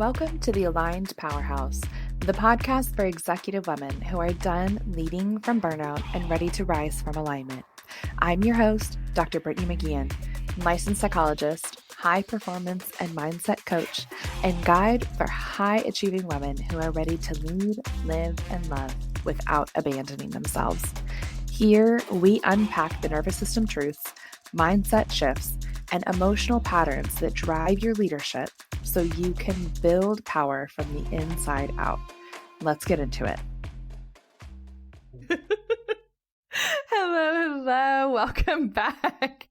Welcome to the Aligned Powerhouse, the podcast for executive women who are done leading from burnout and ready to rise from alignment. I'm your host, Dr. Brittany McGeehan, licensed psychologist, high performance and mindset coach, and guide for high-achieving women who are ready to lead, live, and love without abandoning themselves. Here, we unpack the nervous system truths, mindset shifts, and emotional patterns that drive your leadership so you can build power from the inside out. Let's get into it. Hello. Welcome back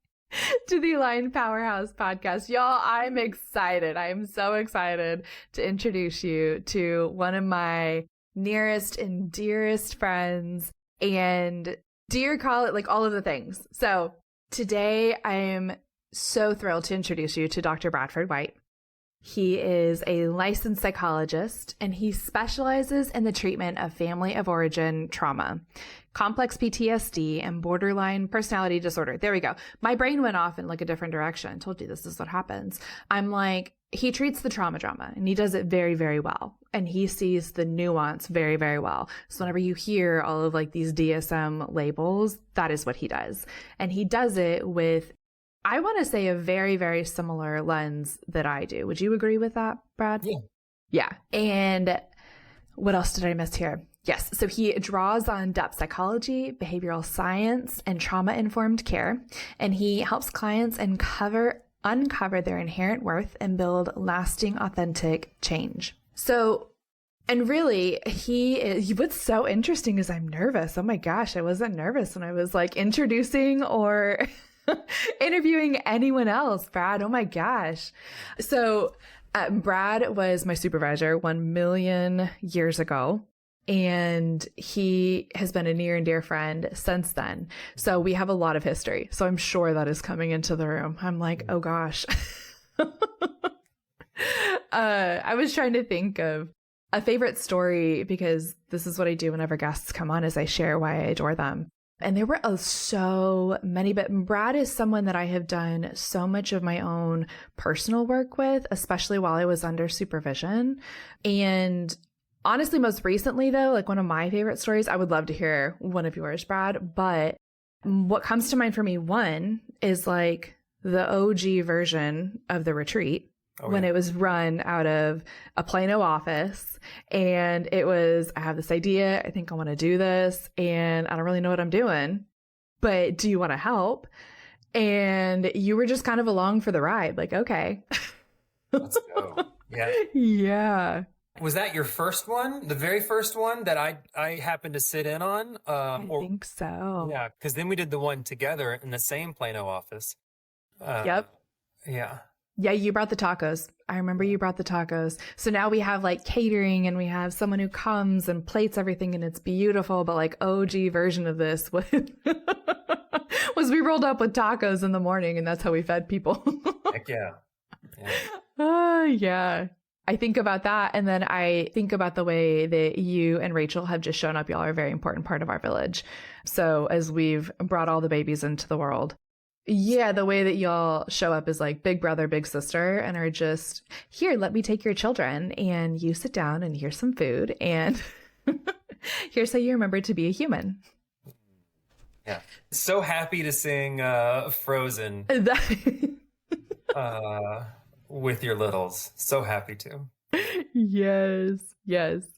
to the Aligned Powerhouse podcast. Y'all, I'm excited. I am so excited to introduce you to one of my nearest and dearest friends and dear colleague, like all of the things. So today I am so thrilled to introduce you to Dr. Bradford White. He is a licensed psychologist, and he specializes in the treatment of family of origin trauma, complex PTSD, and borderline personality disorder. There we go. My brain went off in like a different direction. I told you this is what happens. I'm like, he treats the trauma, and he does it very, very well. And he sees the nuance very, very well. So whenever you hear all of like these DSM labels, that is what he does. And he does it with, I want to say, a very, very similar lens that I do. Would you agree with that, Brad? Yeah. And what else did I miss here? Yes. So he draws on depth psychology, behavioral science, and trauma-informed care. And he helps clients uncover their inherent worth and build lasting, authentic change. So, and really, what's so interesting is I'm nervous. Oh my gosh, I wasn't nervous when I was like introducing or interviewing anyone else, Brad. Oh my gosh. So Brad was my supervisor 1,000,000 years ago, and he has been a near and dear friend since then. So we have a lot of history. So I'm sure that is coming into the room. I'm like, oh gosh. I was trying to think of a favorite story, because this is what I do whenever guests come on, is I share why I adore them. And there were so many, but Brad is someone that I have done so much of my own personal work with, especially while I was under supervision. And honestly, most recently though, like one of my favorite stories, I would love to hear one of yours, Brad. But what comes to mind for me, one, is like the OG version of the retreat. When it was run out of a Plano office, and it was, I have this idea, I think I want to do this, and I don't really know what I'm doing, but do you want to help? And you were just kind of along for the ride, like, okay. Let's go. Yeah. Yeah. Was that your first one? The very first one that I happened to sit in on? I think so. Yeah, because then we did the one together in the same Plano office. Yep. Yeah. Yeah, you brought the tacos. I remember you brought the tacos. So now we have like catering, and we have someone who comes and plates everything, and it's beautiful. But like OG version of this was we rolled up with tacos in the morning, and that's how we fed people. Heck yeah. Yeah. I think about that, and then I think about the way that you and Rachel have just shown up. Y'all are a very important part of our village. So as we've brought all the babies into the world, yeah, the way that y'all show up is like big brother, big sister, and are just, here, let me take your children, and you sit down, and here's some food, and here's how you remember to be a human. Yeah. So happy to sing Frozen with your littles. So happy to. Yes.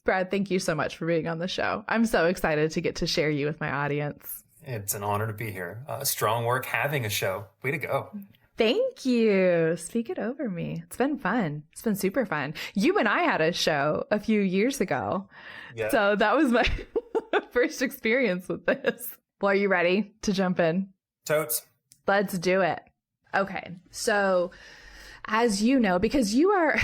Brad, thank you so much for being on the show. I'm so excited to get to share you with my audience. It's an honor to be here. Strong work having a show. Way to go. Thank you. Speak it over me. It's been fun. It's been super fun. You and I had a show a few years ago. Yeah. So that was my first experience with this. Well, are you ready to jump in? Totes. Let's do it. Okay. So as you know, because you're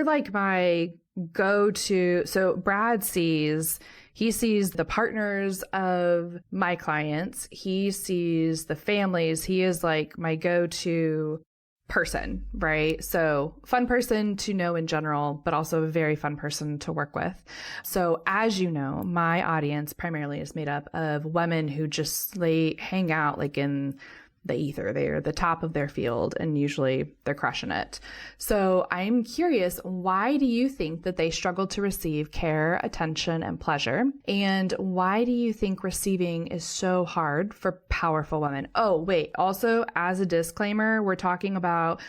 like my go-to. So Brad sees the partners of my clients. He sees the families. He is like my go-to person, right? So fun person to know in general, but also a very fun person to work with. So as you know, my audience primarily is made up of women who just hang out like in the ether. They're the top of their field and usually they're crushing it. So I'm curious, why do you think that they struggle to receive care, attention, and pleasure? And why do you think receiving is so hard for powerful women? Oh, wait. Also, as a disclaimer, we're talking about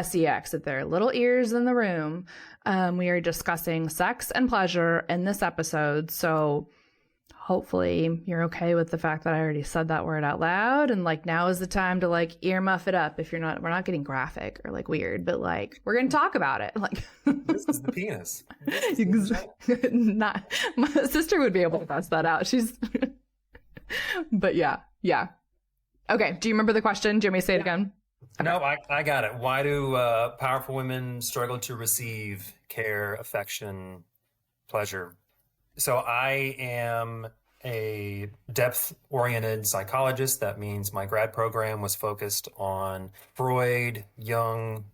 sex. If there are little ears in the room, we are discussing sex and pleasure in this episode. So hopefully you're okay with the fact that I already said that word out loud. And like, now is the time to like earmuff it up. If we're not getting graphic or like weird, but like, we're going to talk about it. Like, this is the penis. Not, my sister would be able to bust that out. But yeah. Okay. Do you remember the question? Do you want me to say it again? Okay. No, I got it. Why do powerful women struggle to receive care, affection, pleasure? So I am a depth-oriented psychologist. That means my grad program was focused on Freud, Jung,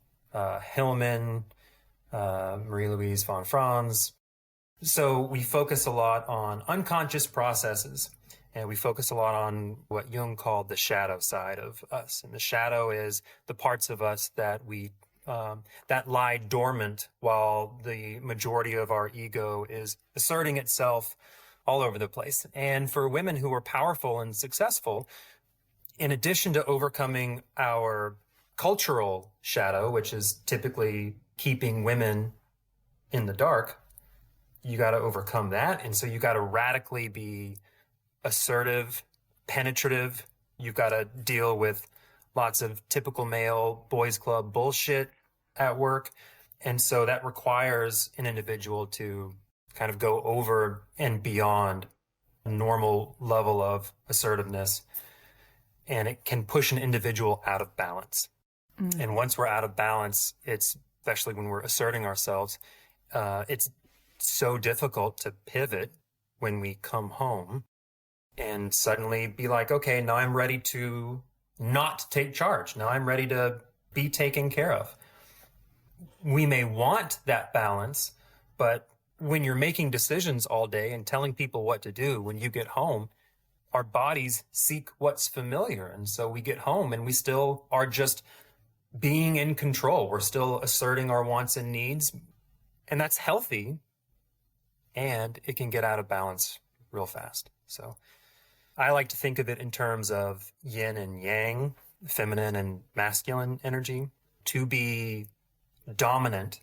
Hillman, Marie-Louise von Franz. So we focus a lot on unconscious processes, and we focus a lot on what Jung called the shadow side of us. And the shadow is the parts of us that that lie dormant while the majority of our ego is asserting itself all over the place. And for women who are powerful and successful, in addition to overcoming our cultural shadow, which is typically keeping women in the dark, you got to overcome that. And so you got to radically be assertive, penetrative. You've got to deal with lots of typical male boys club bullshit at work. And so that requires an individual to kind of go over and beyond a normal level of assertiveness. And it can push an individual out of balance. Mm. And once we're out of balance, it's, especially when we're asserting ourselves, it's so difficult to pivot when we come home and suddenly be like, okay, now I'm ready to not take charge. Now I'm ready to be taken care of. We may want that balance, but when you're making decisions all day and telling people what to do, when you get home, our bodies seek what's familiar. And so we get home and we still are just being in control. We're still asserting our wants and needs, and that's healthy, and it can get out of balance real fast. So I like to think of it in terms of yin and yang, feminine and masculine energy. To be dominant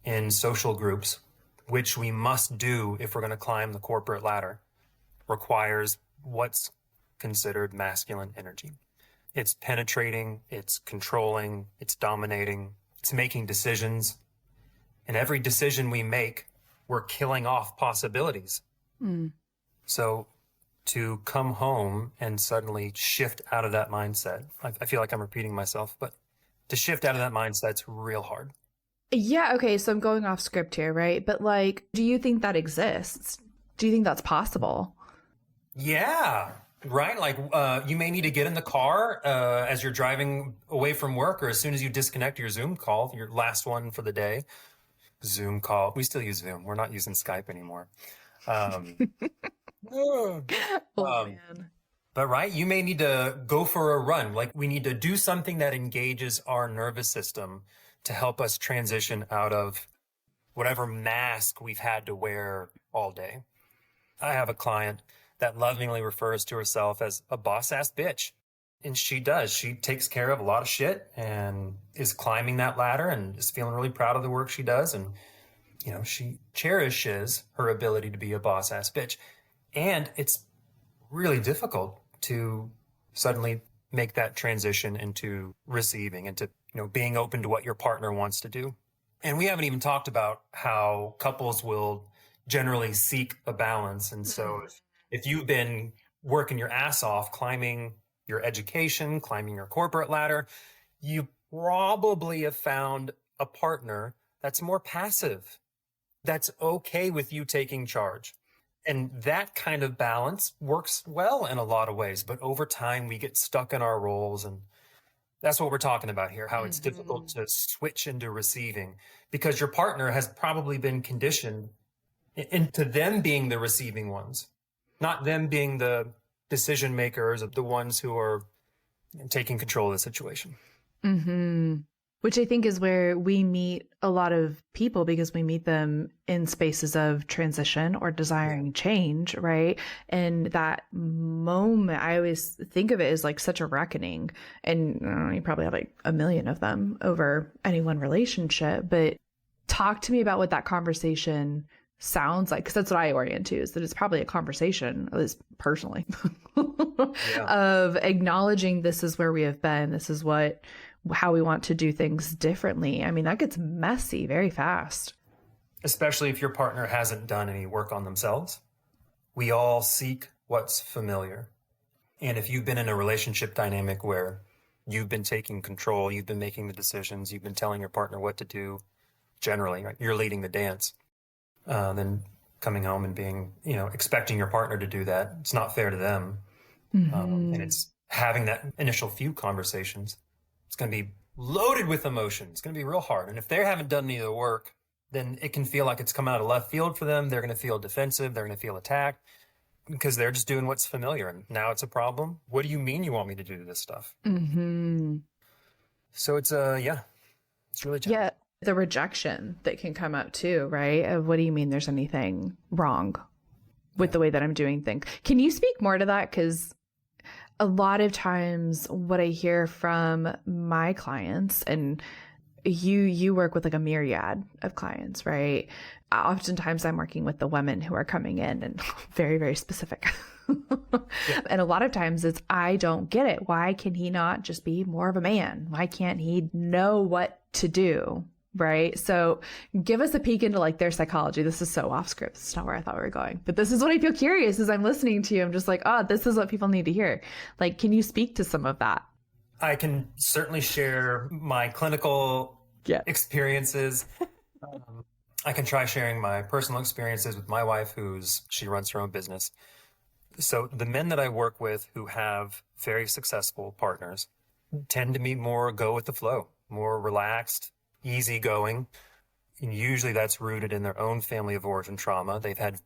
in social groups, which we must do if we're going to climb the corporate ladder, requires what's considered masculine energy. It's penetrating, it's controlling, it's dominating, it's making decisions. And every decision we make, we're killing off possibilities. Mm. So to come home and suddenly shift out of that mindset, I feel like I'm repeating myself, but to shift out of that mindset's real hard. Yeah, okay, so I'm going off script here, right? But like, do you think that exists? Do you think that's possible? Yeah, right? Like, you may need to get in the car as you're driving away from work, or as soon as you disconnect your Zoom call, your last one for the day. Zoom call. We still use Zoom. We're not using Skype anymore. Man. But right, you may need to go for a run. Like, we need to do something that engages our nervous system to help us transition out of whatever mask we've had to wear all day. I have a client that lovingly refers to herself as a boss-ass bitch. And she does. She takes care of a lot of shit and is climbing that ladder and is feeling really proud of the work she does. And, you know, she cherishes her ability to be a boss-ass bitch. And it's really difficult to suddenly make that transition into receiving, into, you know, being open to what your partner wants to do. And we haven't even talked about how couples will generally seek a balance. And so if you've been working your ass off, climbing your education, climbing your corporate ladder, you probably have found a partner that's more passive, that's okay with you taking charge. And that kind of balance works well in a lot of ways. But over time, we get stuck in our roles. And that's what we're talking about here, how it's difficult to switch into receiving because your partner has probably been conditioned into them being the receiving ones, not them being the decision makers, the ones who are and taking control of the situation. Mm-hmm. Which I think is where we meet a lot of people, because we meet them in spaces of transition or desiring change, right? And that moment, I always think of it as like such a reckoning. And you probably have like a million of them over any one relationship. But talk to me about what that conversation sounds like, because that's what I orient to, is that it's probably a conversation, at least personally, of acknowledging this is where we have been, this is how we want to do things differently. I mean, that gets messy very fast. Especially if your partner hasn't done any work on themselves. We all seek what's familiar. And if you've been in a relationship dynamic where you've been taking control, you've been making the decisions, you've been telling your partner what to do, generally, right? You're leading the dance. Then coming home and being, expecting your partner to do that, it's not fair to them. And it's having that initial few conversations. It's going to be loaded with emotion. It's going to be real hard. And if they haven't done any of the work, then it can feel like it's come out of left field for them. They're going to feel defensive. They're going to feel attacked because they're just doing what's familiar. And now it's a problem. What do you mean you want me to do this stuff? So it's it's really challenging. Yeah, the rejection that can come up too, right? Of what do you mean there's anything wrong with the way that I'm doing things? Can you speak more to that? Because a lot of times what I hear from my clients, and you work with like a myriad of clients, right? Oftentimes I'm working with the women who are coming in and very, very specific. And a lot of times it's, I don't get it. Why can he not just be more of a man? Why can't he know what to do? Right. So give us a peek into like their psychology. This is so off script. This is not where I thought we were going, but this is what I feel curious as I'm listening to you. I'm just like, oh, this is what people need to hear. Like, can you speak to some of that? I can certainly share my clinical experiences. I can try sharing my personal experiences with my wife, she runs her own business. So the men that I work with who have very successful partners tend to be more go with the flow, more relaxed, easygoing. And usually that's rooted in their own family of origin trauma. They've had,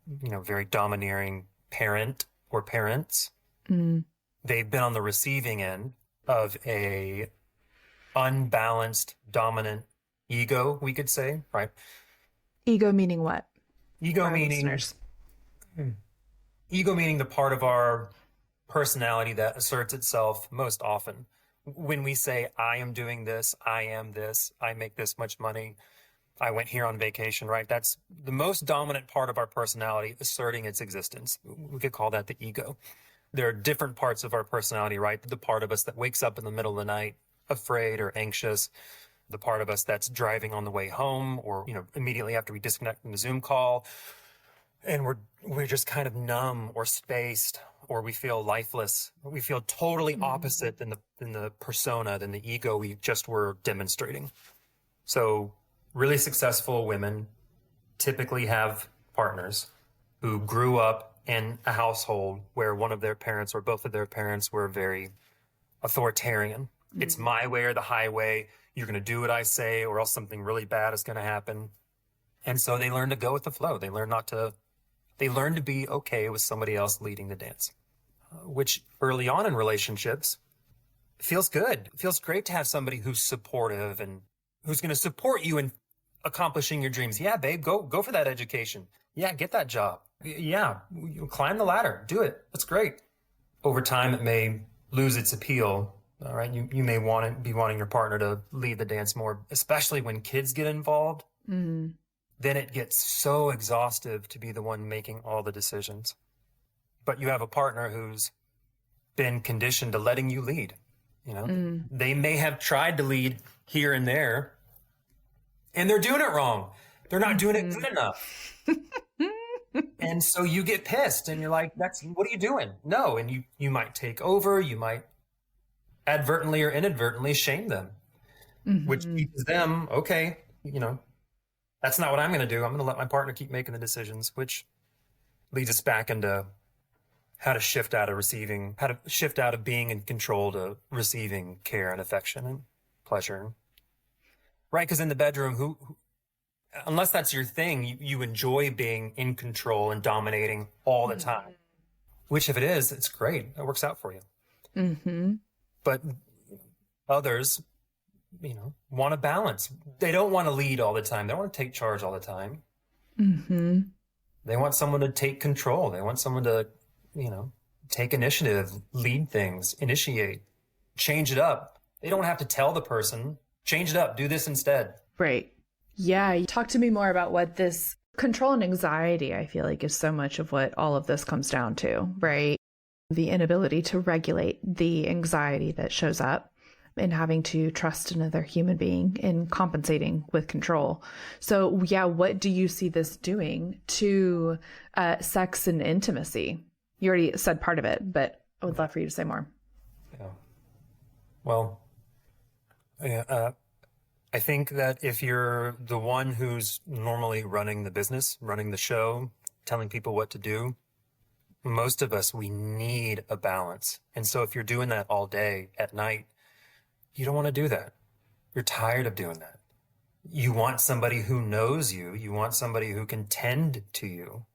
very domineering parent or parents. They've been on the receiving end of a unbalanced, dominant ego, we could say, right? Ego meaning what? Ego meaning the part of our personality that asserts itself most often. When we say, I am doing this, I am this, I make this much money, I went here on vacation, right? That's the most dominant part of our personality asserting its existence. We could call that the ego. There are different parts of our personality, right? The part of us that wakes up in the middle of the night, afraid or anxious, the part of us that's driving on the way home or, immediately after we disconnect from the Zoom call, and we're just kind of numb or spaced, or we feel lifeless. We feel totally opposite than the persona, than the ego we just were demonstrating. So really successful women typically have partners who grew up in a household where one of their parents or both of their parents were very authoritarian. It's my way or the highway. You're going to do what I say or else something really bad is going to happen. And so they learn to go with the flow. They learn to be okay with somebody else leading the dance, which early on in relationships feels good. It feels great to have somebody who's supportive and who's going to support you in accomplishing your dreams. Yeah, babe, go for that education. Yeah, get that job. Yeah, climb the ladder. Do it. That's great. Over time, it may lose its appeal. All right, you may be wanting your partner to lead the dance more, especially when kids get involved. Then it gets so exhaustive to be the one making all the decisions. But you have a partner who's been conditioned to letting you lead. They may have tried to lead here and there, and they're doing it wrong. They're not doing it good enough. And so you get pissed and you're like, what are you doing? No. And you might take over. You might advertently or inadvertently shame them, which teaches them, okay, that's not what I'm going to do. I'm going to let my partner keep making the decisions, which leads us back into how to shift out of being in control to receiving care and affection and pleasure. Right? Because in the bedroom, unless that's your thing, you enjoy being in control and dominating all the time, which if it is, it's great. It works out for you. But others, want a balance. They don't want to lead all the time. They don't want to take charge all the time. Mm-hmm. They want someone to take control. They want someone to, take initiative, lead things, initiate, change it up. They don't have to tell the person, change it up, do this instead. Right. Yeah. Talk to me more about what this control and anxiety, I feel like, is so much of what all of this comes down to, right? The inability to regulate the anxiety that shows up and having to trust another human being and compensating with control. So, yeah, what do you see this doing to sex and intimacy? You already said part of it, but I would love for you to say more. Yeah. Well, I think that if you're the one who's normally running the business, running the show, telling people what to do, most of us, we need a balance. And so if you're doing that all day at night, you don't want to do that. You're tired of doing that. You want somebody who knows you. You want somebody who can tend to you.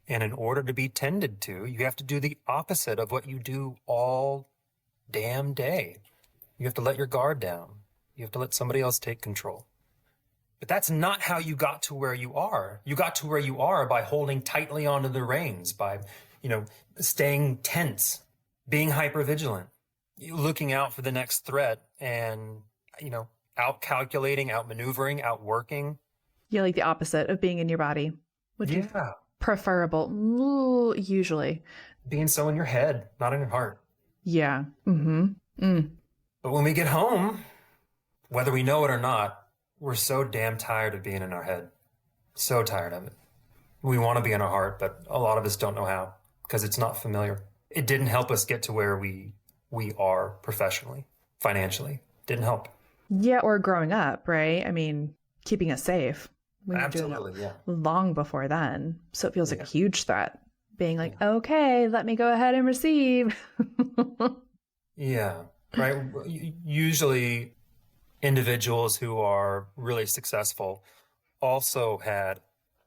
And in order to be tended to, you have to do the opposite of what you do all damn day. You have to let your guard down. You have to let somebody else take control. But that's not how you got to where you are. You got to where you are by holding tightly onto the reins, by, staying tense, being hypervigilant, looking out for the next threat and, out calculating, out maneuvering, out working. Yeah, like the opposite of being in your body. Would you preferable? Ooh, usually. Being so in your head, not in your heart. Yeah. Mm-hmm. Mm. But when we get home, whether we know it or not, we're so damn tired of being in our head. So tired of it. We want to be in our heart, but a lot of us don't know how because it's not familiar. It didn't help us get to where we are professionally, financially. Didn't help. Yeah, or growing up, right? I mean, keeping us safe. We were Absolutely, doing it yeah. long before then. So it feels like a huge threat. Being like, okay, let me go ahead and receive. Yeah, right. Usually individuals who are really successful also had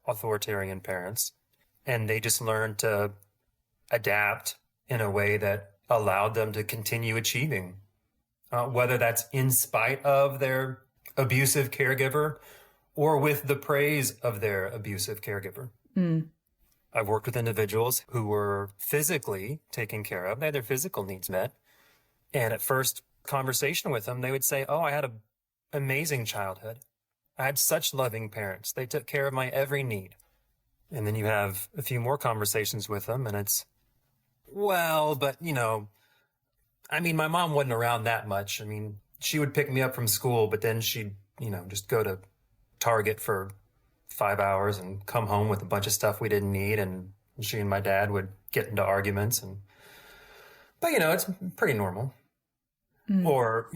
authoritarian parents, and they just learned to adapt in a way that allowed them to continue achieving, whether that's in spite of their abusive caregiver or with the praise of their abusive caregiver. Mm. I've worked with individuals who were physically taken care of. They had their physical needs met. And at first conversation with them, they would say, oh, I had an amazing childhood. I had such loving parents. They took care of my every need. And then you have a few more conversations with them and it's, well, but my mom wasn't around that much. I mean, she would pick me up from school, but then she'd, just go to Target for 5 hours and come home with a bunch of stuff we didn't need. And she and my dad would get into arguments but it's pretty normal. Mm. Or,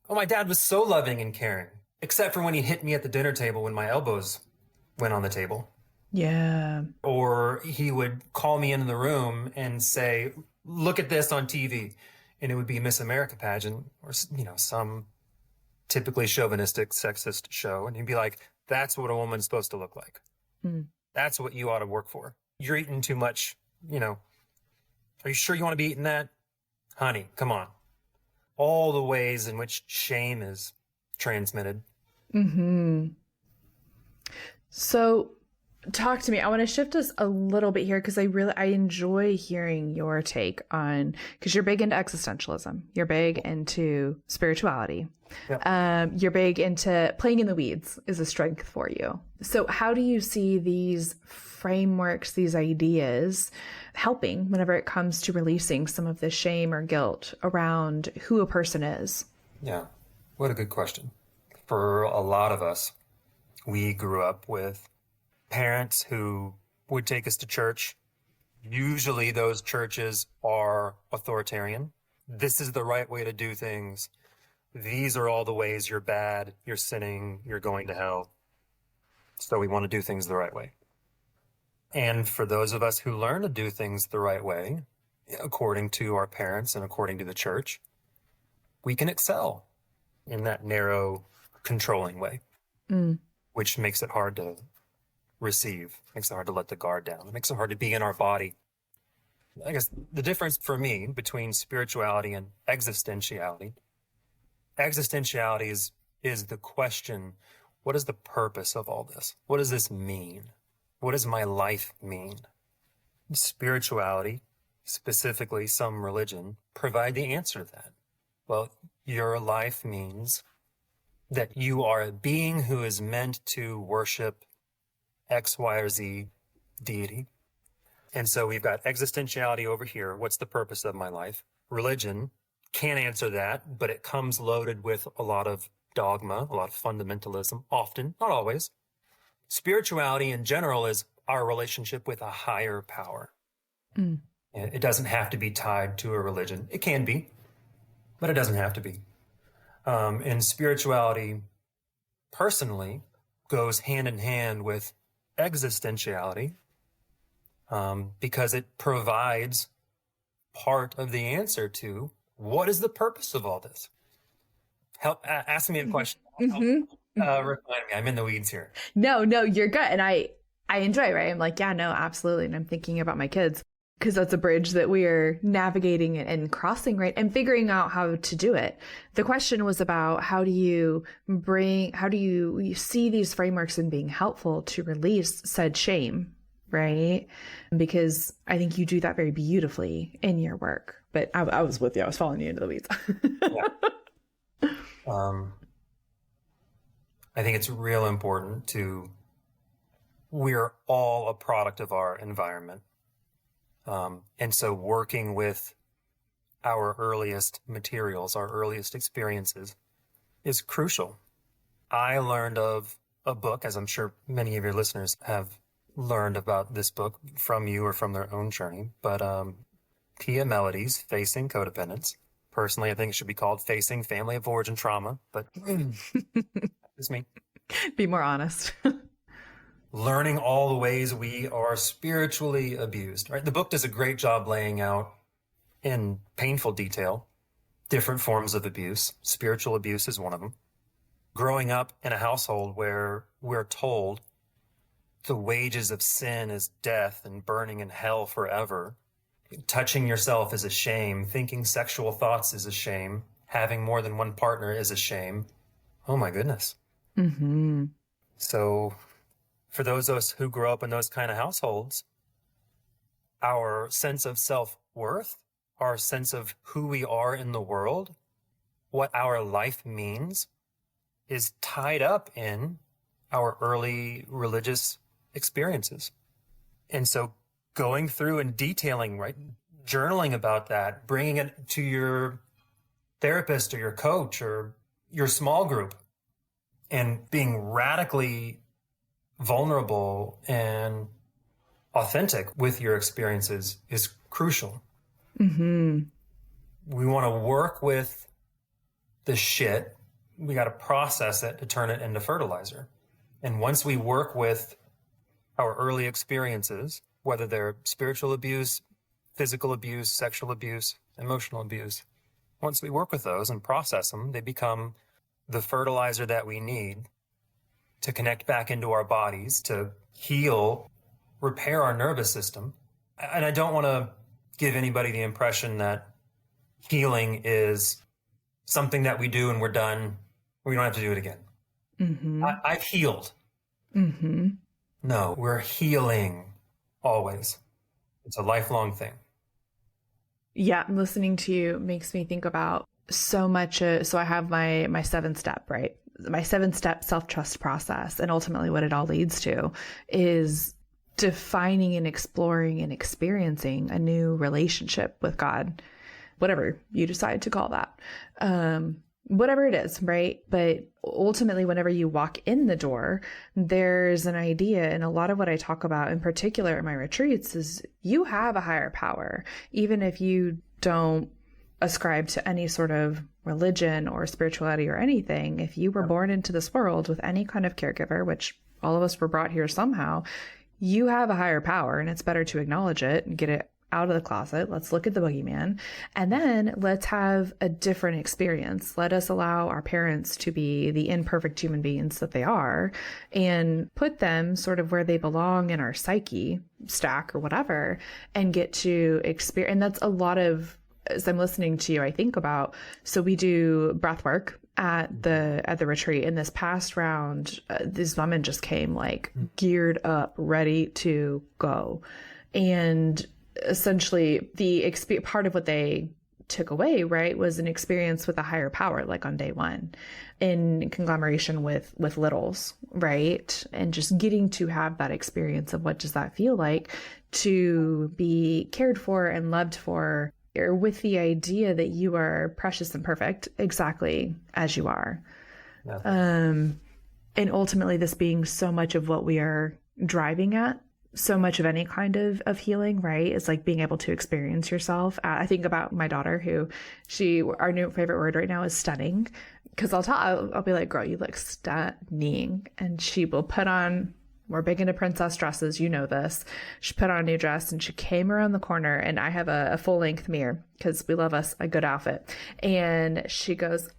oh, my dad was so loving and caring, except for when he hit me at the dinner table when my elbows went on the table. Yeah. Or he would call me into the room and say, look at this on TV. And it would be Miss America pageant or, some typically chauvinistic, sexist show. And he'd be like, that's what a woman's supposed to look like. Mm. That's what you ought to work for. You're eating too much, Are you sure you want to be eating that? Honey, come on. All the ways in which shame is transmitted. Mm-hmm. So talk to me. I want to shift us a little bit here because I enjoy hearing your take on, because you're big into existentialism. You're big into spirituality. Yep. You're big into playing in the weeds is a strength for you. So how do you see these frameworks, these ideas helping whenever it comes to releasing some of the shame or guilt around who a person is? Yeah. What a good question. For a lot of us, we grew up with parents who would take us to church. Usually those churches are authoritarian. This is the right way to do things. These are all the ways you're bad, you're sinning, you're going to hell. So we want to do things the right way. And for those of us who learn to do things the right way, according to our parents and according to the church, we can excel in that narrow, controlling way, which makes it hard to receive, makes it hard to let the guard down. It makes it hard to be in our body. I guess the difference for me between spirituality and existentiality is the question, what is the purpose of all this? What does this mean? What does my life mean? Spirituality, specifically some religion, provide the answer to that. Well, your life means that you are a being who is meant to worship X, Y, or Z deity. And so we've got existentiality over here. What's the purpose of my life? Religion can't answer that, but it comes loaded with a lot of dogma, a lot of fundamentalism, often, not always. Spirituality in general is our relationship with a higher power. And it doesn't have to be tied to a religion. It can be, but it doesn't have to be. And spirituality, personally, goes hand in hand with existentiality, because it provides part of the answer to what is the purpose of all this. Ask me a question. Refine me. I'm in the weeds here. No, you're good. And I enjoy, right? I'm like, yeah, no, absolutely. And I'm thinking about my kids because that's a bridge that we are navigating and crossing, right? And figuring out how to do it. The question was about how do you see these frameworks and being helpful to release said shame, right? Because I think you do that very beautifully in your work. But I was with you. I was following you into the weeds. Yeah. I think it's real important we're all a product of our environment. And so working with our earliest materials, our earliest experiences is crucial. I learned of a book, as I'm sure many of your listeners have learned about this book from you or from their own journey, but Pia Melody's Facing Codependence. Personally, I think it should be called Facing Family of Origin Trauma, but it's me. Be more honest. Learning all the ways we are spiritually abused, right? The book does a great job laying out in painful detail different forms of abuse. Spiritual abuse is one of them. Growing up in a household where we're told the wages of sin is death and burning in hell forever. Touching yourself is a shame. Thinking sexual thoughts is a shame. Having more than one partner is a shame. Oh my goodness. Mm-hmm. So for those of us who grew up in those kind of households, our sense of self-worth, our sense of who we are in the world, what our life means, is tied up in our early religious experiences. And so going through and detailing, right, journaling about that, bringing it to your therapist or your coach or your small group, and being radically vulnerable and authentic with your experiences is crucial. Mm-hmm. We want to work with the shit. We got to process it to turn it into fertilizer. And once we work with our early experiences, whether they're spiritual abuse, physical abuse, sexual abuse, emotional abuse, once we work with those and process them, they become the fertilizer that we need to connect back into our bodies, to heal, repair our nervous system. And I don't want to give anybody the impression that healing is something that we do and we're done. We don't have to do it again. Mm-hmm. I've healed. Mm-hmm. No, we're healing always. It's a lifelong thing. Yeah, listening to you makes me think about so much. So I have my 7-step, right? My 7-step self-trust process. And ultimately what it all leads to is defining and exploring and experiencing a new relationship with God, whatever you decide to call that. Whatever it is, right? But ultimately, whenever you walk in the door, there's an idea. And a lot of what I talk about in particular in my retreats is you have a higher power, even if you don't ascribe to any sort of religion or spirituality or anything. If you were born into this world with any kind of caregiver, which all of us were brought here somehow, you have a higher power, and it's better to acknowledge it and get it out of the closet. Let's look at the boogeyman. And then let's have a different experience. Let us allow our parents to be the imperfect human beings that they are and put them sort of where they belong in our psyche stack or whatever, and get to experience. And that's a lot of, as I'm listening to you, I think about, so we do breath work at the retreat. In this past round, these women just came like geared up, ready to go. And essentially the part of what they took away, right, was an experience with a higher power, like on day one, in conglomeration with littles, right? And just getting to have that experience of what does that feel like to be cared for and loved for, or with the idea that you are precious and perfect exactly as you are. Yeah. And ultimately this being so much of what we are driving at, so much of any kind of healing, right, is like being able to experience yourself. I think about my daughter, who our new favorite word right now is stunning, because I'll be like, girl, you look stunning. And she will put on, we're big into princess dresses, you know this. She put on a new dress and she came around the corner, and I have a full length mirror because we love us a good outfit. And she goes,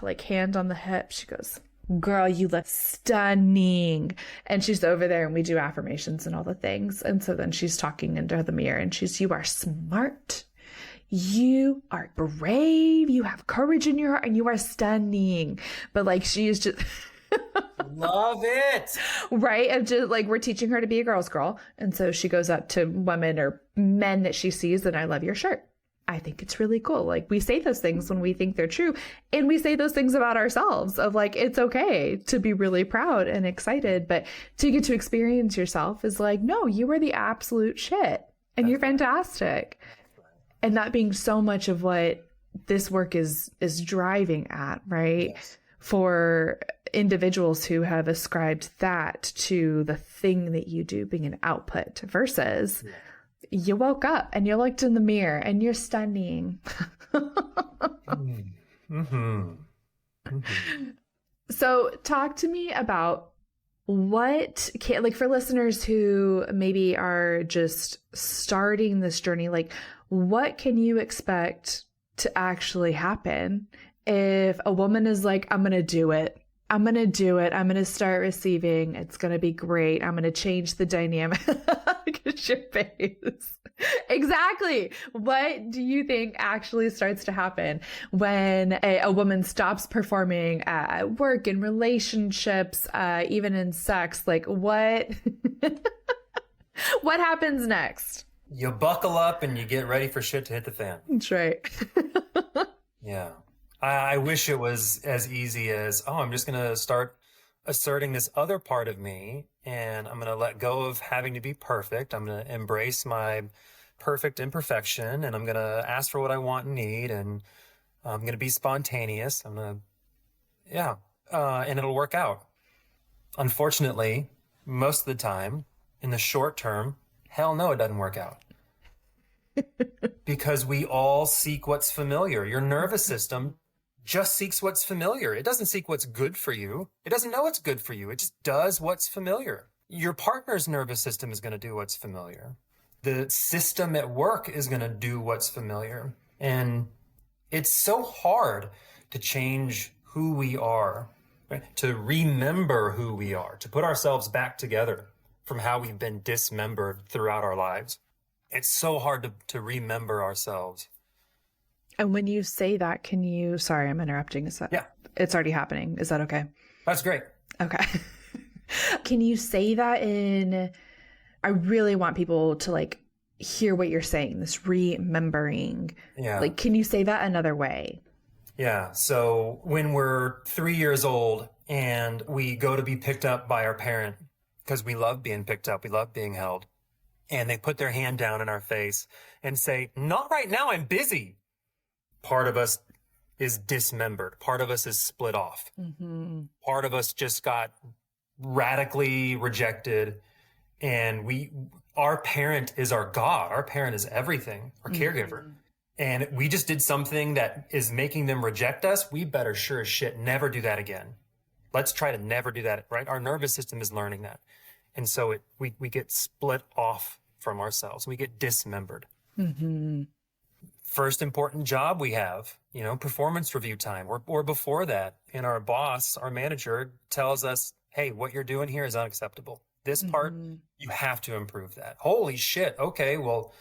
like hand on the hip. She goes, girl, you look stunning. And she's over there and we do affirmations and all the things. And so then she's talking into the mirror and you are smart. You are brave. You have courage in your heart and you are stunning. But like, she is just... Love it. Right. Of just like, we're teaching her to be a girl's girl. And so she goes up to women or men that she sees, and I love your shirt. I think it's really cool. Like, we say those things when we think they're true. And we say those things about ourselves of like, it's okay to be really proud and excited, but to get to experience yourself is like, no, you are the absolute shit and you're fantastic. And that being so much of what this work is driving at, right? Yes. For individuals who have ascribed that to the thing that you do being an output versus you woke up and you looked in the mirror and you're stunning. So talk to me about like for listeners who maybe are just starting this journey, like what can you expect to actually happen if a woman is like, I'm going to do it. I'm going to do it. I'm going to start receiving. It's going to be great. I'm going to change the dynamic. Look at your face. Exactly. What do you think actually starts to happen when a woman stops performing at work, in relationships, even in sex? Like what, what happens next? You buckle up and you get ready for shit to hit the fan. That's right. Yeah. I wish it was as easy as, I'm just going to start asserting this other part of me, and I'm going to let go of having to be perfect. I'm going to embrace my perfect imperfection, and I'm going to ask for what I want and need, and I'm going to be spontaneous. And it'll work out. Unfortunately, most of the time, in the short term, hell no, it doesn't work out. Because we all seek what's familiar. Your nervous system just seeks what's familiar. It doesn't seek what's good for you. It doesn't know what's good for you. It just does what's familiar. Your partner's nervous system is going to do what's familiar. The system at work is going to do what's familiar. And it's so hard to change who we are, right? To remember who we are, to put ourselves back together from how we've been dismembered throughout our lives. It's so hard to remember ourselves. And when you say that, sorry, I'm interrupting. Yeah. It's already happening. Is that okay? That's great. Okay. Can you say that I really want people to like hear what you're saying, this remembering. Yeah. Like, can you say that another way? Yeah. So when we're 3 years old and we go to be picked up by our parent, because we love being picked up, we love being held, and they put their hand down in our face and say, not right now, I'm busy. Part of us is dismembered. Part of us is split off. Mm-hmm. Part of us just got radically rejected. And our parent is our God. Our parent is everything, our caregiver. Mm-hmm. And we just did something that is making them reject us. We better sure as shit never do that again. Let's try to never do that, right? Our nervous system is learning that. And so we get split off from ourselves. We get dismembered. Mm-hmm. First important job we have, performance review time or before that. And our boss, our manager tells us, hey, what you're doing here is unacceptable. This part, you have to improve that. Holy shit. Okay, well,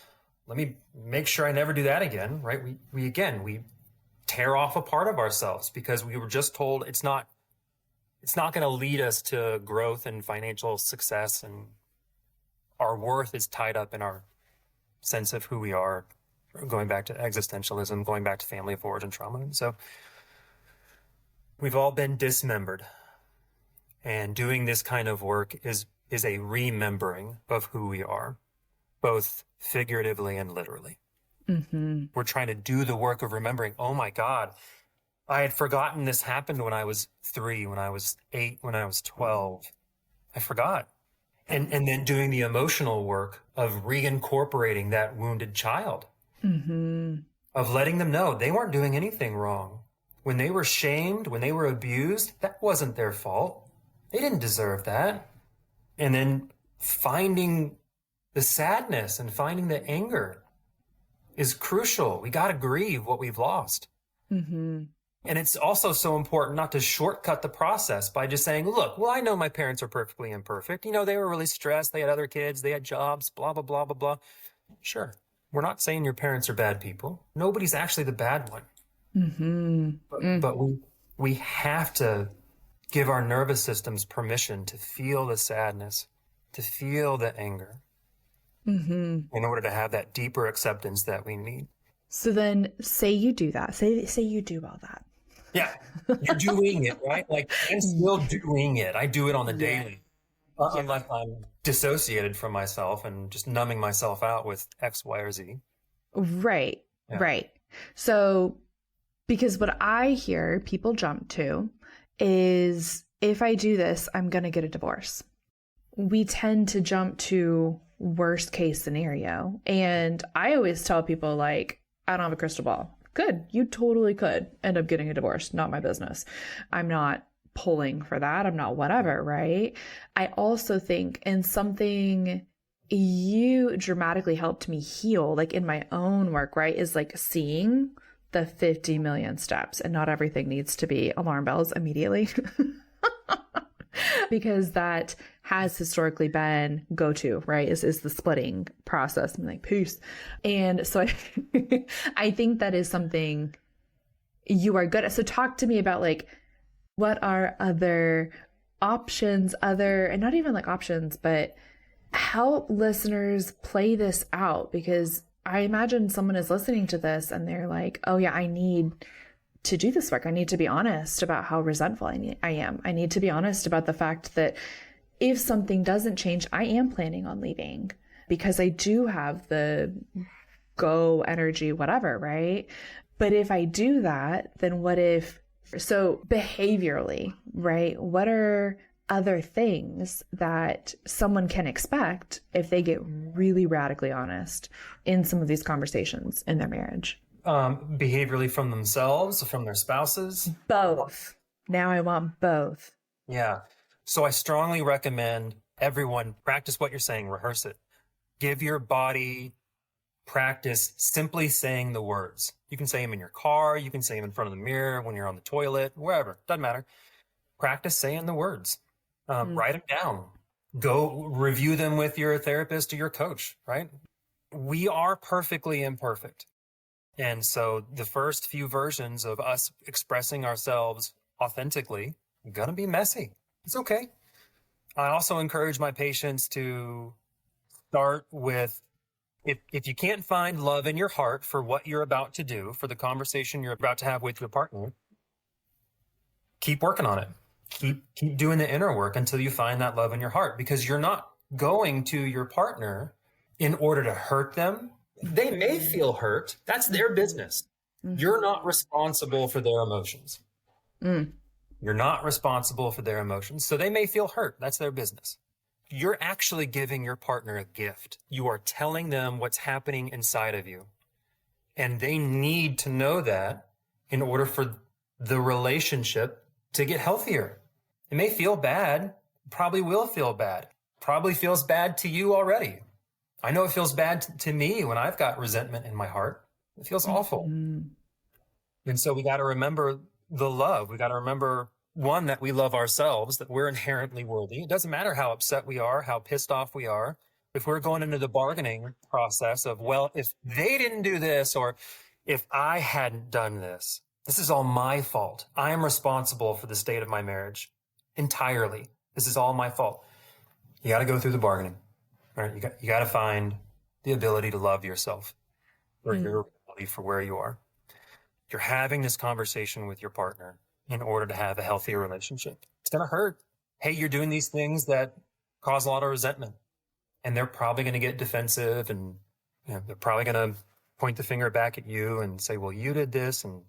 let me make sure I never do that again, right? We tear off a part of ourselves because we were just told it's not going to lead us to growth and financial success, and our worth is tied up in our sense of who we are, going back to existentialism, going back to family of origin trauma. And so we've all been dismembered, and doing this kind of work is a remembering of who we are, both figuratively and literally. Mm-hmm. We're trying to do the work of remembering, oh my God, I had forgotten this happened when I was 3, when I was 8, when I was 12. I forgot. And then doing the emotional work of reincorporating that wounded child, of letting them know they weren't doing anything wrong. When they were shamed, when they were abused, that wasn't their fault. They didn't deserve that. And then finding the sadness and finding the anger is crucial. We got to grieve what we've lost. Mm-hmm. And it's also so important not to shortcut the process by just saying, look, well, I know my parents are perfectly imperfect. They were really stressed. They had other kids. They had jobs, blah, blah, blah, blah, blah. Sure. We're not saying your parents are bad people. Nobody's actually the bad one. Mm-hmm. But we have to give our nervous systems permission to feel the sadness, to feel the anger, in order to have that deeper acceptance that we need. So then say you do that. Say you do all that. Yeah, you're doing it, right? Like, I'm still doing it. I do it on the daily, unless I'm dissociated from myself and just numbing myself out with X, Y, or Z. Right, right. So, because what I hear people jump to is, if I do this, I'm going to get a divorce. We tend to jump to worst case scenario. And I always tell people, like, I don't have a crystal ball. Good. You totally could end up getting a divorce. Not my business. I'm not pulling for that. I'm not whatever, right? I also think, and something you dramatically helped me heal, like in my own work, right, is like seeing the 50 million steps, and not everything needs to be alarm bells immediately. Because that has historically been go-to, right? Is the splitting process. I'm like, peace. And so I think that is something you are good at. So talk to me about, like, what are other options, and not even like options, but help listeners play this out. Because I imagine someone is listening to this and they're like, oh yeah, I need to do this work. I need to be honest about how resentful I am. I need to be honest about the fact that if something doesn't change, I am planning on leaving, because I do have the go energy, whatever, right? But if I do that, then what if, so behaviorally, right? What are other things that someone can expect if they get really radically honest in some of these conversations in their marriage? Behaviorally from themselves, from their spouses? Both. Now I want both. Yeah. So I strongly recommend everyone practice what you're saying, rehearse it. Give your body practice simply saying the words. You can say them in your car. You can say them in front of the mirror, when you're on the toilet, wherever. Doesn't matter. Practice saying the words. Write them down. Go review them with your therapist or your coach, right? We are perfectly imperfect. And so the first few versions of us expressing ourselves authentically are going to be messy. It's okay. I also encourage my patients to start with, if you can't find love in your heart for what you're about to do, for the conversation you're about to have with your partner, keep working on it. Keep doing the inner work until you find that love in your heart, because you're not going to your partner in order to hurt them. They may feel hurt. That's their business. You're not responsible for their emotions. You're not responsible for their emotions. So they may feel hurt. That's their business. You're actually giving your partner a gift. You are telling them what's happening inside of you. And they need to know that in order for the relationship to get healthier. It may feel bad. Probably will feel bad. Probably feels bad to you already. I know it feels bad to me when I've got resentment in my heart. It feels awful. Mm-hmm. And so we got to remember the love. We got to remember, one, that we love ourselves, that we're inherently worthy. It doesn't matter how upset we are, how pissed off we are. If we're going into the bargaining process of, well, if they didn't do this, or if I hadn't done this, this is all my fault. I am responsible for the state of my marriage entirely. This is all my fault. You got to go through the bargaining, right? You got to find the ability to love yourself or your reality for where you are. You're having this conversation with your partner in order to have a healthier relationship. It's going to hurt. Hey, you're doing these things that cause a lot of resentment, and they're probably going to get defensive, and they're probably going to point the finger back at you and say, well, you did this. And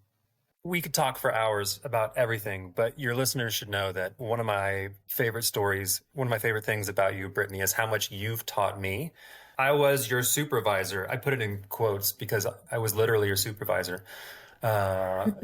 we could talk for hours about everything, but your listeners should know that one of my favorite stories, one of my favorite things about you, Brittany, is how much you've taught me. I was your supervisor. I put it in quotes because I was literally your supervisor. But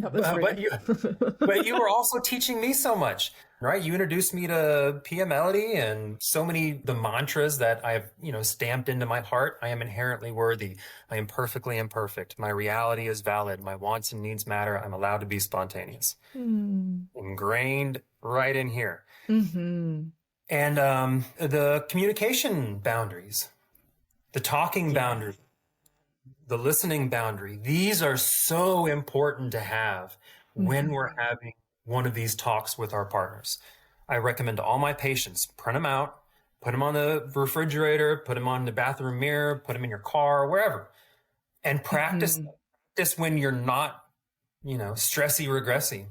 you were also teaching me so much, right? You introduced me to PMLity and so many the mantras that I've, stamped into my heart. I am inherently worthy. I am perfectly imperfect. My reality is valid. My wants and needs matter. I'm allowed to be spontaneous. Ingrained right in here. And the communication boundaries, the talking boundaries, the listening boundary. These are so important to have when we're having one of these talks with our partners. I recommend to all my patients, print them out, put them on the refrigerator, put them on the bathroom mirror, put them in your car, wherever, and practice this when you're not, stressy, regressy.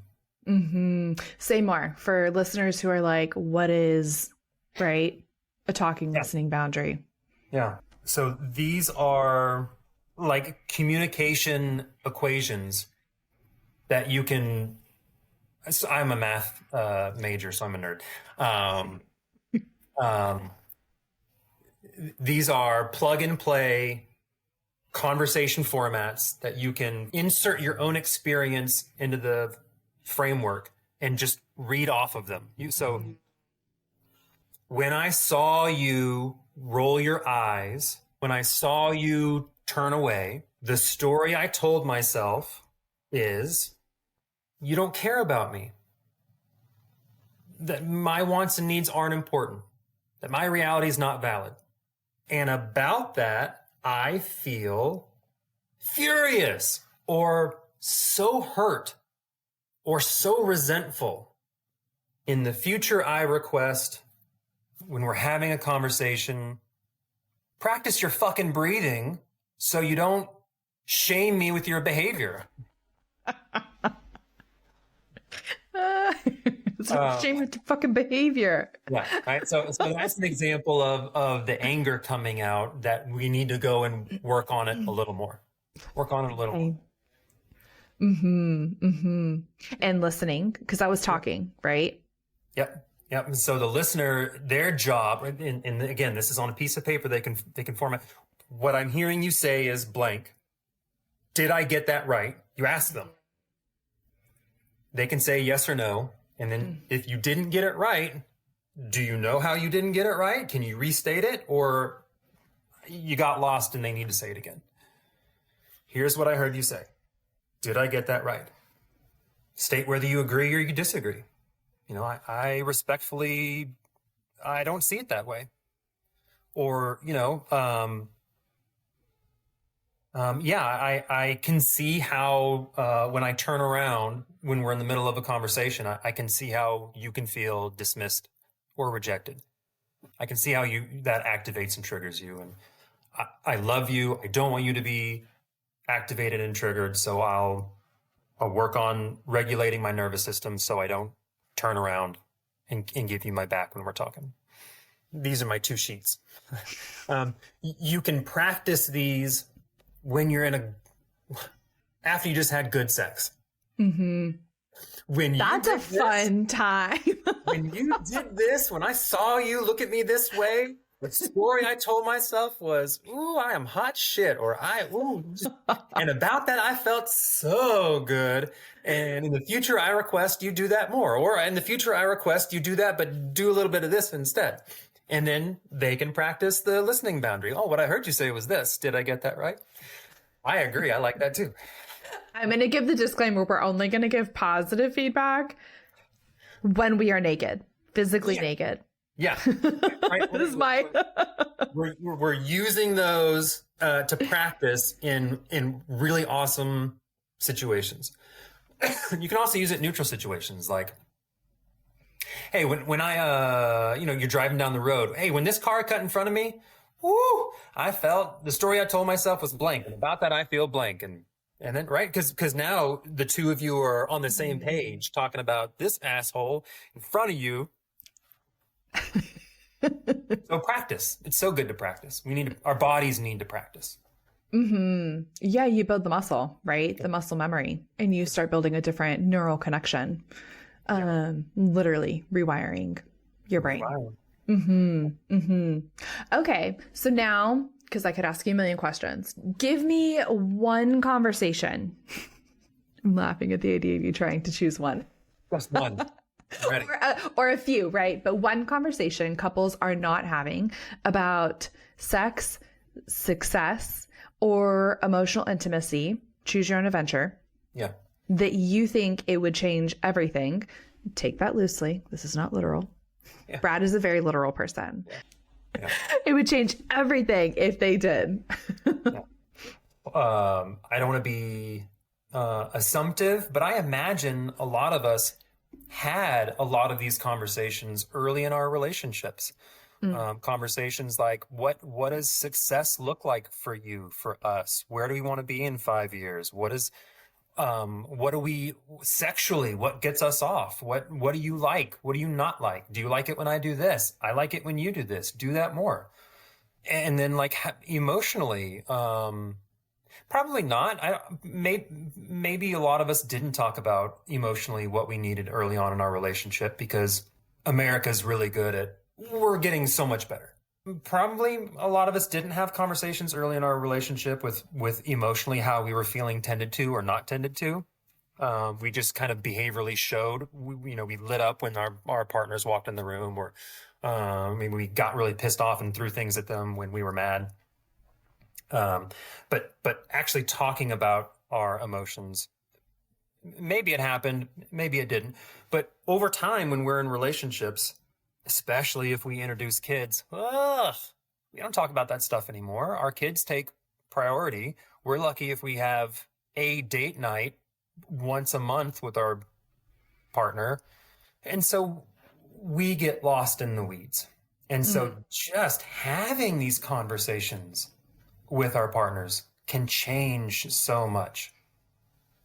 Say more for listeners who are like, what is, right, a talking, listening boundary? Yeah. So these are like communication equations that you can, I'm a math major, so I'm a nerd. These are plug and play conversation formats that you can insert your own experience into the framework and just read off of them. So when I saw you roll your eyes, when I saw you turn away, the story I told myself is, you don't care about me. That my wants and needs aren't important. That my reality is not valid. And about that, I feel furious or so hurt or so resentful. In the future, I request, when we're having a conversation, practice your fucking breathing so you don't shame me with your behavior. Shame with your fucking behavior. Yeah, right. So that's an example of the anger coming out that we need to go and work on it a little more. More. And listening, because I was talking, right? Yep. And so the listener, their job, and again, this is on a piece of paper, they can format. What I'm hearing you say is blank. Did I get that right? You ask them. They can say yes or no. And then if you didn't get it right, do you know how you didn't get it right? Can you restate it? Or you got lost and they need to say it again? Here's what I heard you say. Did I get that right? State whether you agree or you disagree. I respectfully, I don't see it that way. Or, I can see how when I turn around, when we're in the middle of a conversation, I can see how you can feel dismissed or rejected. I can see how that activates and triggers you. And I love you. I don't want you to be activated and triggered. So I'll work on regulating my nervous system so I don't turn around and give you my back when we're talking. These are my 2 sheets. You can practice these when you're after you just had good sex. That's a fun time. When you did this, when I saw you look at me this way, the story I told myself was, ooh, I am hot shit. Or and about that, I felt so good. And in the future, I request you do that more. Or in the future, I request you do that, but do a little bit of this instead. And then they can practice the listening boundary. Oh, what I heard you say was this. Did I get that right? I agree. I like that too. I'm going to give the disclaimer. We're only going to give positive feedback when we are naked, physically naked. Yeah. Right. This is my... we're using those to practice in really awesome situations. You can also use it in neutral situations, like, hey, when I you're driving down the road. Hey, when this car cut in front of me, whoo, I felt the story I told myself was blank, and about that I feel blank, and then right, because now the two of you are on the same page talking about this asshole in front of you. So practice. It's so good to practice. Our bodies need to practice. Yeah, you build the muscle, right? The muscle memory, and you start building a different neural connection. Literally rewiring your brain. Okay, so now, because I could ask you a million questions, give me one conversation. I'm laughing at the idea of you trying to choose one. Just one. Ready. Or a few, right? But one conversation couples are not having about sex, success, or emotional intimacy. Choose your own adventure. Yeah. That you think it would change everything. Take that loosely. This is not literal. Yeah. Brad is a very literal person. Yeah. It would change everything if they did. Yeah. I don't want to be assumptive, but I imagine a lot of us had a lot of these conversations early in our relationships. Conversations like, what does success look like for you, for us? Where do we want to be in 5 years? What do we sexually, what gets us off? What do you like? What do you not like? Do you like it when I do this? I like it when you do this. Do that more. And then like emotionally, probably not. Maybe a lot of us didn't talk about emotionally what we needed early on in our relationship because America's really good at, we're getting so much better. Probably a lot of us didn't have conversations early in our relationship with emotionally how we were feeling tended to or not tended to. We just kind of behaviorally showed, we lit up when our partners walked in the room, or we got really pissed off and threw things at them when we were mad. But actually talking about our emotions, maybe it happened, maybe it didn't. But over time, when we're in relationships, especially if we introduce kids, we don't talk about that stuff anymore. Our kids take priority. We're lucky if we have a date night once a month with our partner. And so we get lost in the weeds. And so just having these conversations with our partners can change so much.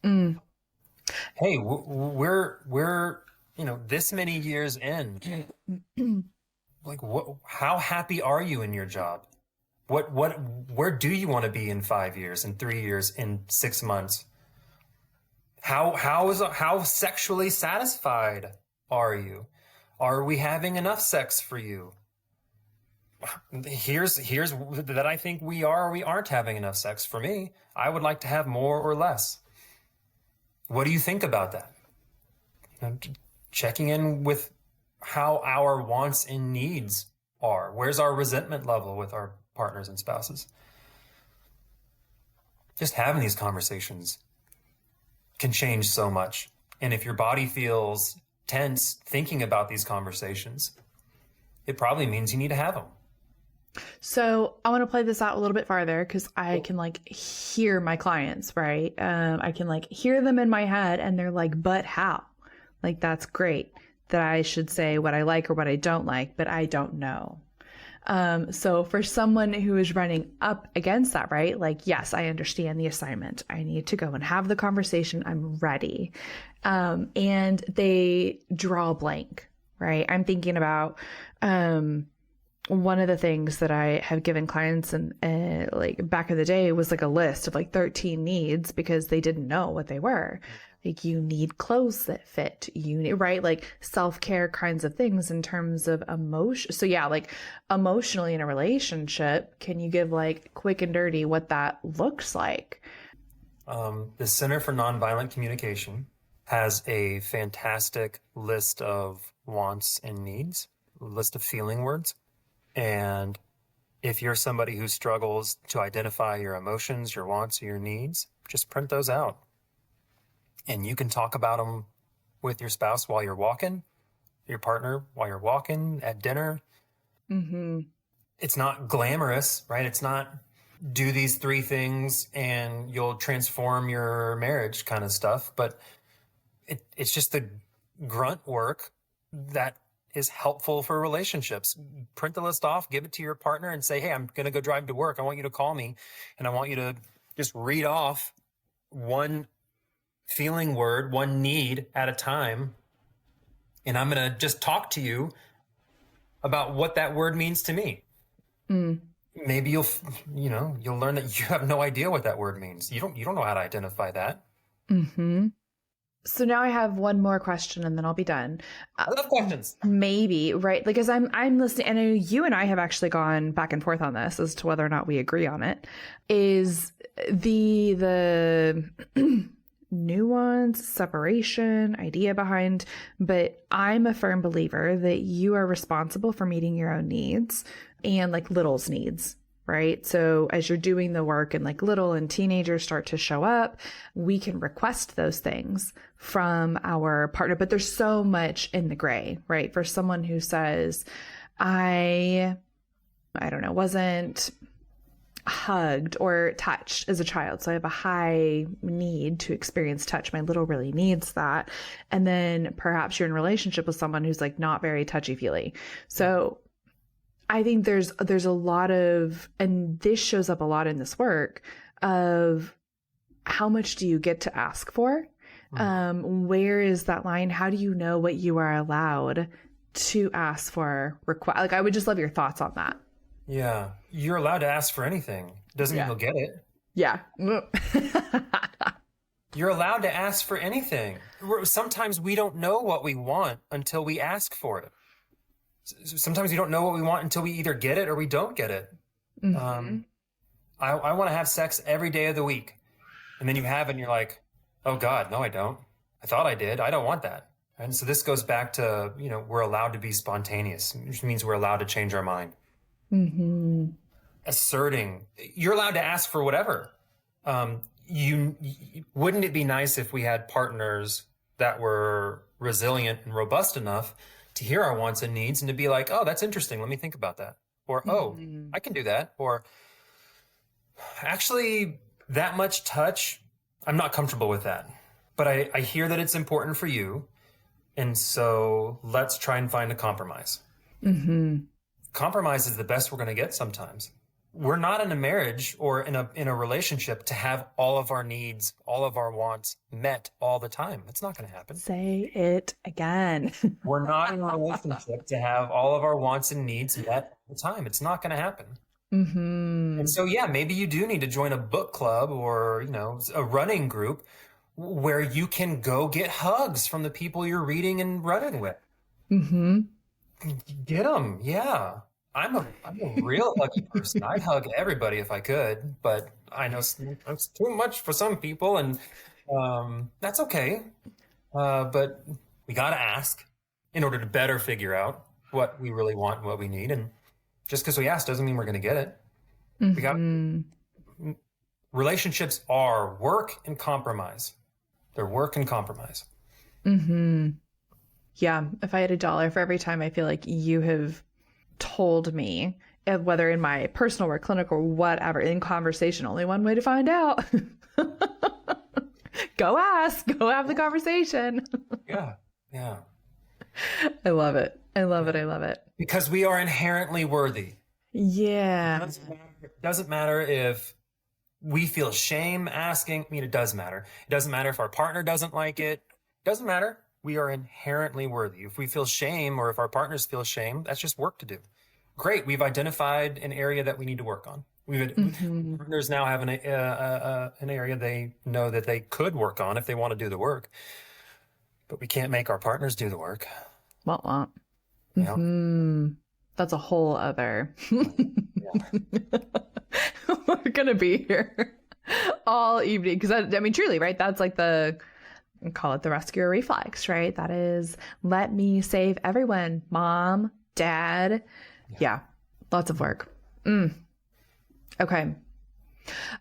Hey, we're this many years in, like, how happy are you in your job? Where do you want to be in 5 years, in 3 years, in 6 months? How sexually satisfied are you? Are we having enough sex for you? Here's that I think we are or we aren't having enough sex. For me, I would like to have more or less. What do you think about that? Checking in with how our wants and needs are. Where's our resentment level with our partners and spouses? Just having these conversations can change so much. And if your body feels tense thinking about these conversations, it probably means you need to have them. So I want to play this out a little bit farther because I can hear my clients, right? I can hear them in my head and they're like, but how? That's great that I should say what I like or what I don't like, but I don't know. So for someone who is running up against that, right? Yes, I understand the assignment. I need to go and have the conversation. I'm ready. And they draw a blank, right? I'm thinking about, one of the things that I have given clients and back in the day was a list of 13 needs because they didn't know what they were. You need clothes that fit, you need, right? Self-care kinds of things in terms of emotion. So yeah, emotionally in a relationship, can you give quick and dirty what that looks like? The Center for Nonviolent Communication has a fantastic list of wants and needs, a list of feeling words. And if you're somebody who struggles to identify your emotions, your wants, or your needs, just print those out. And you can talk about them with your spouse while you're walking, your partner while you're walking, at dinner. Mm-hmm. It's not glamorous, right? It's not do these 3 things and you'll transform your marriage kind of stuff. But it's just the grunt work that is helpful for relationships. Print the list off, give it to your partner and say, hey, I'm going to go drive to work. I want you to call me and I want you to just read off one feeling word, one need at a time. And I'm going to just talk to you about what that word means to me. Mm. Maybe you'll learn that you have no idea what that word means. You don't know how to identify that. Mm-hmm. So now I have one more question and then I'll be done. I love questions. Maybe, right? Like, as I'm listening, and I know you and I have actually gone back and forth on this as to whether or not we agree on it, is the nuance, separation, idea behind, but I'm a firm believer that you are responsible for meeting your own needs and like little's needs, right? So as you're doing the work and like little and teenagers start to show up, we can request those things from our partner, but there's so much in the gray, right? For someone who says, I don't know, wasn't hugged or touched as a child. So I have a high need to experience touch. My little really needs that. And then perhaps you're in a relationship with someone who's like not very touchy-feely. So I think there's a lot of, and this shows up a lot in this work, of how much do you get to ask for? Where is that line? How do you know what you are allowed to ask for? Like, I would just love your thoughts on that. Yeah. You're allowed to ask for anything. Doesn't mean you'll get it. Yeah. You're allowed to ask for anything. Sometimes we don't know what we want until we ask for it. Sometimes we don't know what we want until we either get it or we don't get it. Mm-hmm. I want to have sex every day of the week. And then you have it and you're like, oh God, no, I don't. I thought I did. I don't want that. And so this goes back to, we're allowed to be spontaneous, which means we're allowed to change our mind. Mm-hmm. Asserting, you're allowed to ask for whatever. Wouldn't it be nice if we had partners that were resilient and robust enough to hear our wants and needs and to be like, oh, that's interesting. Let me think about that. Or, oh, I can do that. Or actually that much touch, I'm not comfortable with that, but I hear that it's important for you. And so let's try and find a compromise. Mm-hmm. Compromise is the best we're going to get sometimes. We're not in a marriage or in a relationship to have all of our needs, all of our wants met all the time. It's not going to happen. Say it again. We're not in a relationship to have all of our wants and needs met all the time. It's not going to happen. Mm-hmm. And so, yeah, maybe you do need to join a book club or, a running group where you can go get hugs from the people you're reading and running with. Mm-hmm. Get them. Yeah. I'm a real lucky person. I'd hug everybody if I could, but I know it's too much for some people, and that's okay. But we got to ask in order to better figure out what we really want and what we need. And just because we ask doesn't mean we're going to get it. Mm-hmm. Relationships are work and compromise. They're work and compromise. Mm-hmm. Yeah. If I had $1 for every time I feel like you have told me, whether in my personal or clinical or whatever, in conversation, only one way to find out. Go ask, go have the conversation. Yeah. I love it. I love it. Because we are inherently worthy. Yeah. It doesn't matter if we feel shame asking. I mean, it does matter. It doesn't matter if our partner doesn't like it. It doesn't matter. We are inherently worthy. If we feel shame or if our partners feel shame, that's just work to do. Great. We've identified an area that we need to work on. Partners now have an area they know that they could work on if they want to do the work. But we can't make our partners do the work. Womp. Yeah. That's a whole other. We're going to be here all evening. Because, I mean, truly, right? That's like call it the rescuer reflex, right? That is, let me save everyone. Mom, dad. Yeah. Lots of work. Okay.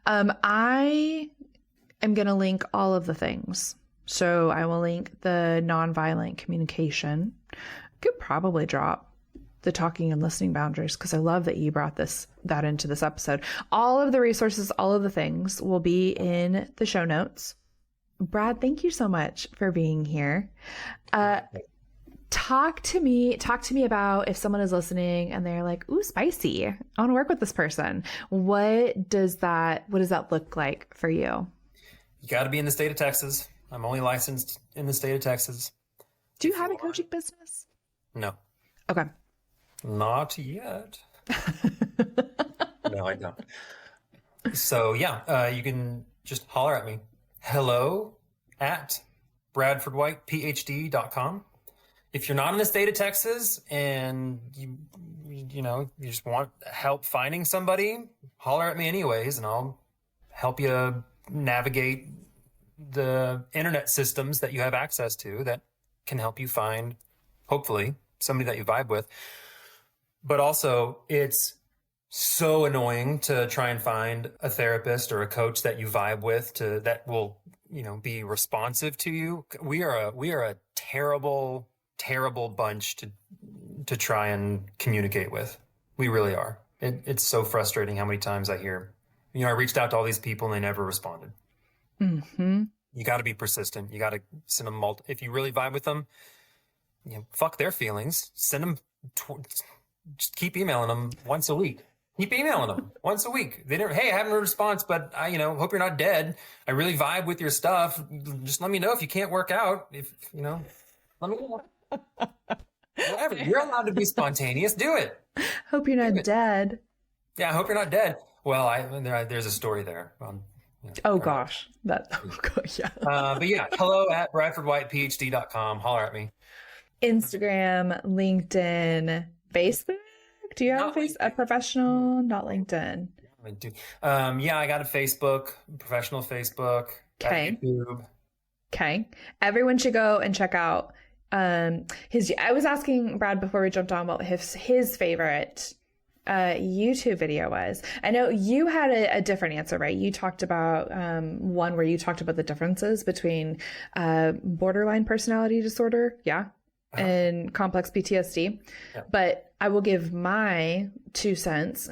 I am going to link all of the things. So I will link the nonviolent communication. Could probably drop the talking and listening boundaries, because I love that you brought that into this episode. All of the resources, all of the things will be in the show notes. Brad, thank you so much for being here. Talk to me about if someone is listening and they're like, ooh, spicy, I want to work with this person. What does that look like for you? You got to be in the state of Texas. I'm only licensed in the state of Texas. Do you have a coaching business? No. Okay. Not yet. No, I don't. So yeah, you can just holler at me. hello@bradfordwhitephd.com. If you're not in the state of Texas and you just want help finding somebody, holler at me anyways, and I'll help you navigate the internet systems that you have access to that can help you find, hopefully, somebody that you vibe with. But also, it's so annoying to try and find a therapist or a coach that you vibe with that will, be responsive to you. We are a terrible bunch to try and communicate with. We really are. It's so frustrating how many times I hear, I reached out to all these people and they never responded. Mm-hmm. You got to be persistent. You got to send them if you really vibe with them, fuck their feelings. Send them, just keep emailing them once a week. Keep emailing them once a week. Hey, I haven't heard a response, but I, hope you're not dead. I really vibe with your stuff. Just let me know if you can't work out. If, let me know. Whatever. You're allowed to be spontaneous. Do it. Hope you're not dead. Yeah, I hope you're not dead. Well, there's a story there. Gosh. Yeah. But yeah, hello@bradfordwhitephd.com. Holler at me. Instagram, LinkedIn, Facebook. Do you have a professional? Not LinkedIn. I do. I got a Facebook, professional Facebook. Okay. YouTube. Okay. Everyone should go and check out I was asking Brad before we jumped on what his favorite YouTube video was. I know you had a different answer, right? You talked about one where you talked about the differences between borderline personality disorder, and complex PTSD. Yeah. But I will give my 2 cents.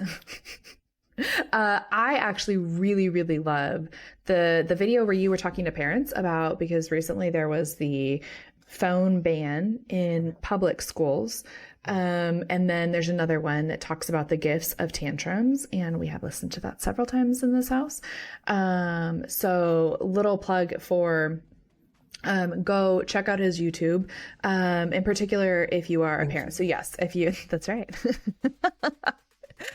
I actually really, really love the video where you were talking to parents about, because recently there was the phone ban in public schools. And then there's another one that talks about the gifts of tantrums, and we have listened to that several times in this house. So little plug for go check out his YouTube, in particular if you are a parent. So yes, that's right.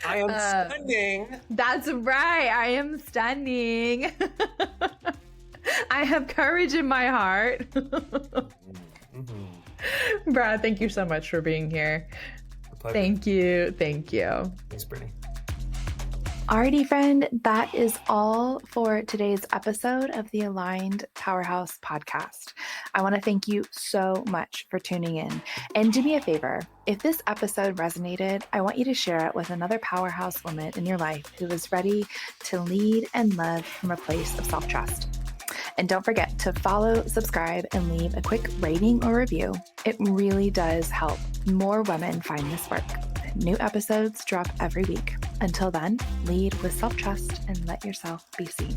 I am stunning. That's right. I am stunning. I have courage in my heart. Mm-hmm. Brad, thank you so much for being here. Thank you. Thanks, Brittany. Alrighty, friend, that is all for today's episode of the Aligned Powerhouse podcast. I want to thank you so much for tuning in. And do me a favor, if this episode resonated, I want you to share it with another powerhouse woman in your life who is ready to lead and love from a place of self-trust. And don't forget to follow, subscribe, and leave a quick rating or review. It really does help more women find this work. New episodes drop every week. Until then, lead with self-trust and let yourself be seen.